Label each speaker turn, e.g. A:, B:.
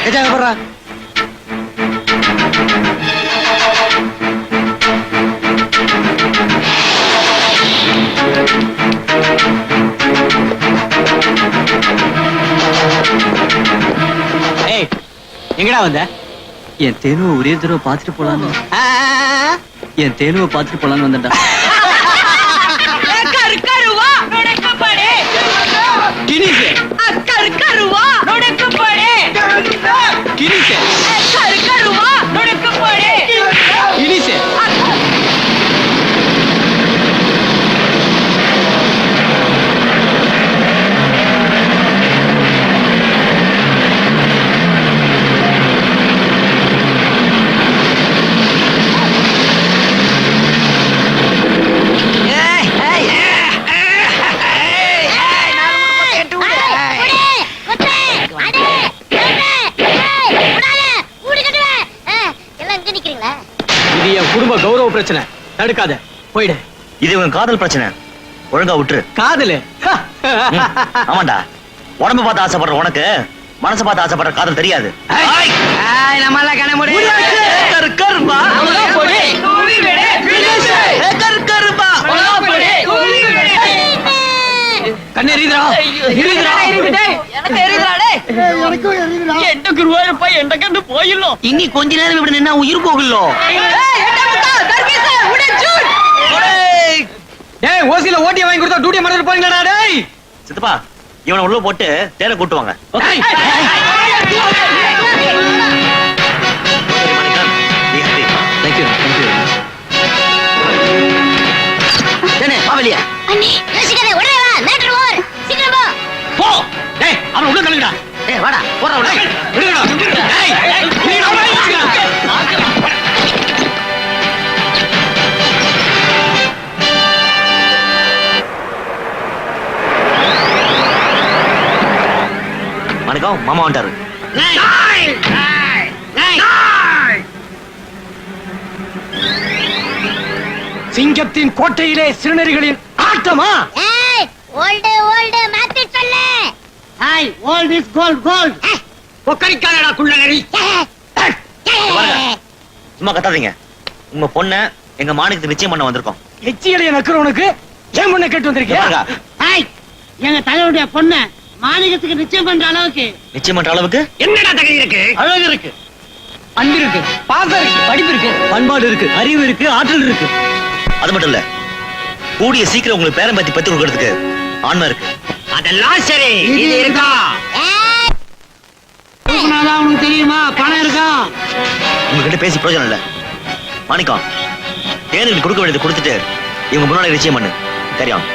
A: போடுறா. ஏய், எங்கடா வந்த?
B: என் தேனுவை ஒரே தடவை பாத்துட்டு போலான்னு வந்தேன்டா.
A: குடும்ப கௌரவ பிரச்சனை, தடுக்காத, போயிடு.
C: இது இவன் காதல் பிரச்சனை, ஒழுங்கா விட்டுரு.
A: காதலு?
C: ஆமாண்டா, உடம்பு பார்த்து ஆசைப்படுற உனக்கு மனசை பார்த்து ஆசைப்படுற காதல் தெரியாது.
B: இனி கொஞ்ச நேரம் இப்படி நின்னா உயிர் போகலோ.
A: ஓசியில ஓட்டிய வாங்கி கொடுத்தா டூட்டிய மறந்துட்டு போறீங்களா? டேய்
C: சித்தப்பா, இவனை உள்ள போட்டு தேனை கூட்டுவாங்க.
A: அவன் உள்ள கழுவிடா.
B: வாடா போற
C: வணக்கம், மாமா வந்துட்டாரு.
A: சிங்கத்தின் கோட்டையிலே சிறுநரிகளின் ஆட்டமா?
C: சும்மா கத்தாதீங்க. உங்க பொண்ண எங்க மாணிக்கத்துக்கு நிச்சயம் பண்ண வந்திருக்கோம்.
A: எச்சியலைய நக்குறவனுக்கு ஏன் பொண்ணை கேட்டு வந்திருக்கீங்க?
D: எங்க தலைவருடைய பொண்ண மாணிக்கத்துக்கு நிச்சயம் பண்ற அளவுக்கு.
C: நிச்சயம் பண்ற அளவுக்கு
A: என்னடா தகுதி இருக்கு? அழகு இருக்கு, அன்பு இருக்கு, பாசம் இருக்கு, படிப்பு இருக்கு,
B: பண்பாடு இருக்கு, அறிவு இருக்கு, ஆற்றல் இருக்கு.
C: அது மட்டும் இல்ல, கூடிய சீக்கிரம் உங்களுக்கு பேரம் பத்தி பெற்று கொடுக்கறதுக்கு ஆன்மா இருக்கு.
A: அதெல்லாம் சரி, இது இருக்கா?
D: உனக்கு தெரியுமா? பணம் இருக்கா?
C: உங்ககிட்ட பேசி பிரயோஜனம் இல்ல. மாணிக்கம், தேனுக்கு கொடுக்க வேண்டியது கொடுத்துட்டு இவங்க முன்னாடி நிச்சயம் பண்ணு. தெரியும்?